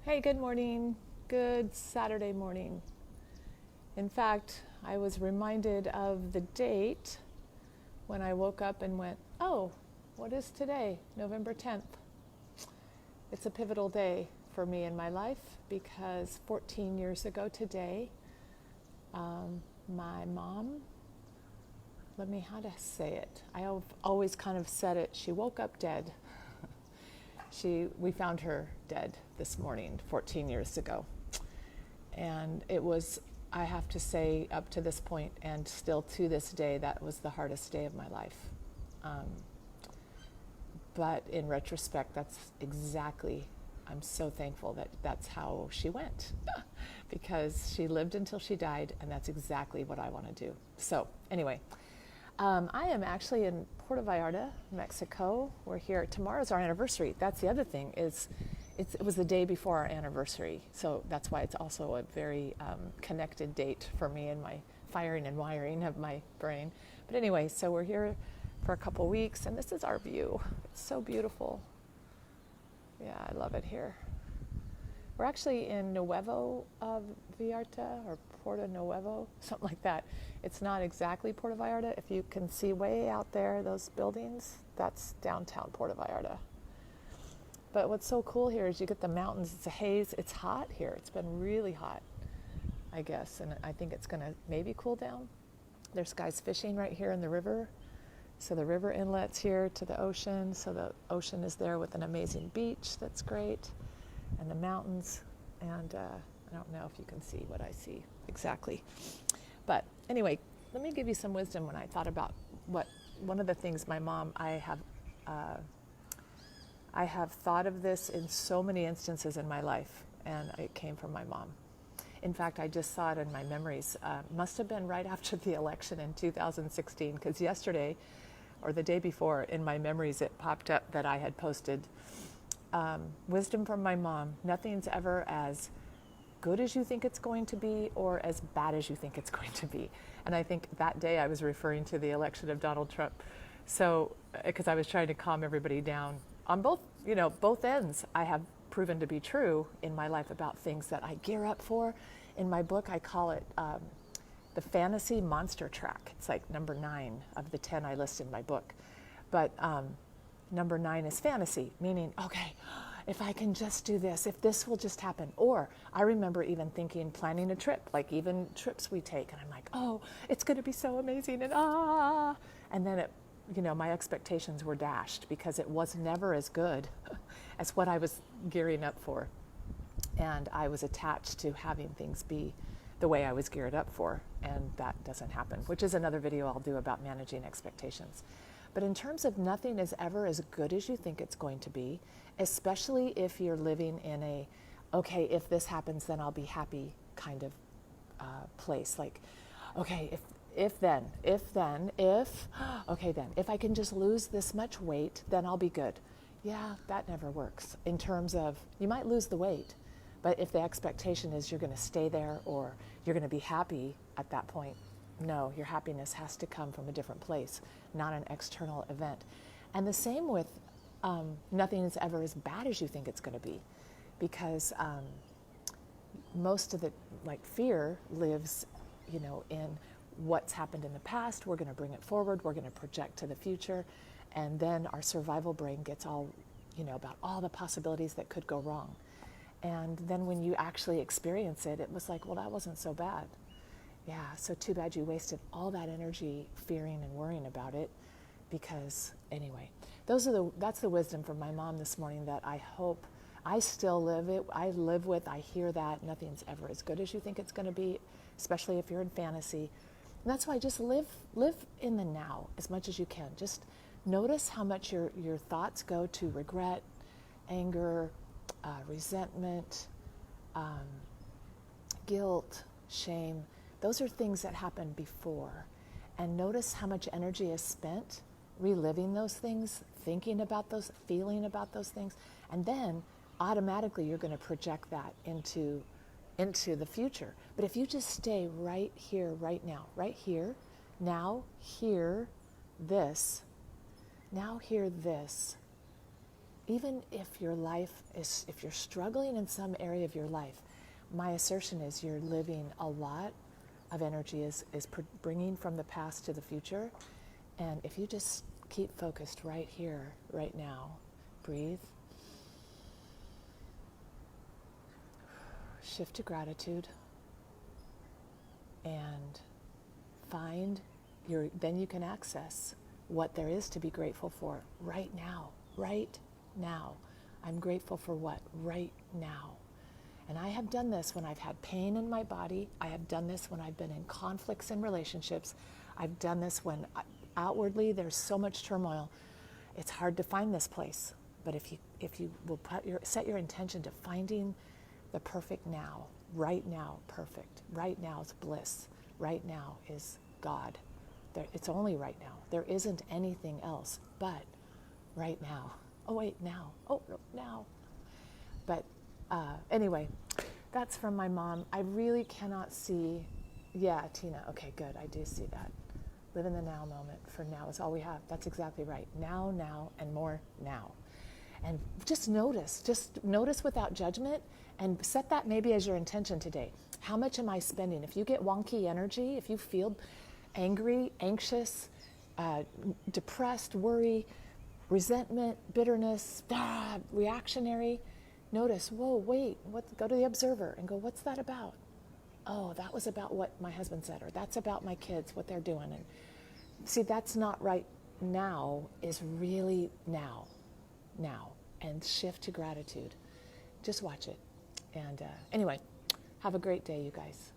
Hey, good morning. Good Saturday morning. In fact, I was reminded of the date when I woke up and went, oh, what is today? November 10th. It's a pivotal day for me in my life because 14 years ago today, my mom, how to say it? I've always kind of said it. She woke up dead. We found her dead this morning 14 years ago. And it was, I have to say, up to this point and still to this day, that was the hardest day of my life. But in retrospect, that's exactly, I'm so thankful that that's how she went because she lived until she died, and that's exactly what I want to do. So anyway, I am actually in Puerto Vallarta, Mexico. We're here. Tomorrow's our anniversary. That's the other thing is it was the day before our anniversary. So that's why it's also a very connected date for me and my firing and wiring of my brain. But anyway, so we're here for a couple weeks, and this is our view. It's so beautiful. Yeah, I love it here. We're actually in Nuevo Vallarta or Puerto Nuevo, something like that. It's not exactly Puerto Vallarta. If you can see way out there, those buildings, that's downtown Puerto Vallarta. But what's so cool here is you get the mountains. It's a haze. It's hot here. It's been really hot, I guess, and I think it's going to maybe cool down. There's guys fishing right here in the river. So the river inlets here to the ocean. So the ocean is there with an amazing beach. That's great. And the mountains. And I don't know if you can see what I see exactly. But anyway, let me give you some wisdom when I thought about one of the things my mom, I have thought of this in so many instances in my life, and it came from my mom. In fact, I just saw it in my memories. Must have been right after the election in 2016, because yesterday, or the day before, in my memories, it popped up that I had posted wisdom from my mom. Nothing's ever as good as you think it's going to be or as bad as you think it's going to be. And I think that day I was referring to the election of Donald Trump. So, because I was trying to calm everybody down on both ends. I have proven to be true in my life about things that I gear up for. In my book, I call it the fantasy monster track. It's like number 9 of the 10 I list in my book. But number 9 is fantasy, meaning, okay, if I can just do this, if this will just happen. Or I remember even planning a trip, like even trips we take, and I'm like, oh, it's going to be so amazing, and then my expectations were dashed because it was never as good as what I was gearing up for. And I was attached to having things be the way I was geared up for, and that doesn't happen, which is another video I'll do about managing expectations. But in terms of nothing is ever as good as you think it's going to be, especially if you're living in okay, if this happens, then I'll be happy kind of place. Like, okay, if I can just lose this much weight, then I'll be good. Yeah, that never works. In terms of, you might lose the weight, but if the expectation is you're going to stay there or you're going to be happy at that point, no, your happiness has to come from a different place, not an external event. And the same with nothing is ever as bad as you think it's going to be, because most of the fear lives, in what's happened in the past. We're going to bring it forward. We're going to project to the future, and then our survival brain gets all, about all the possibilities that could go wrong. And then when you actually experience it, it was like, well, that wasn't so bad. Yeah, so too bad you wasted all that energy fearing and worrying about it, because anyway, that's the wisdom from my mom this morning that I hope I still live with. I hear that nothing's ever as good as you think it's going to be, especially if you're in fantasy. And that's why just live in the now as much as you can. Just notice how much your thoughts go to regret, anger, resentment, guilt, shame. Those are things that happened before. And notice how much energy is spent reliving those things, thinking about those, feeling about those things. And then automatically you're going to project that into the future. But if you just stay right here, right now, right here, now, here, this, now, here, this, even if your life is, if you're struggling in some area of your life, my assertion is you're living a lot of energy is bringing from the past to the future. And if you just keep focused right here, right now, breathe, shift to gratitude, and find your, then you can access what there is to be grateful for right now, right now. I'm grateful for what? Right now. And I have done this when I've had pain in my body. I have done this when I've been in conflicts in relationships. I've done this when outwardly there's so much turmoil. It's hard to find this place. But if you will set your intention to finding the perfect now, right now, perfect. Right now is bliss. Right now is God. It's only right now. There isn't anything else but right now. Oh wait, now. Oh, no, now. But anyway, that's from my mom. I really cannot see. Yeah, Tina. Okay, good. I do see that. Live in the now moment. For now is all we have. That's exactly right. Now, now, and more now. And just notice without judgment, and set that maybe as your intention today. How much am I spending? If you get wonky energy, if you feel angry, anxious, depressed, worry, resentment, bitterness, reactionary, notice, whoa, wait, go to the observer and go, what's that about? Oh, that was about what my husband said, or that's about my kids, what they're doing. And see, that's not right now, is really now, and shift to gratitude. Just watch it. And anyway, have a great day, you guys.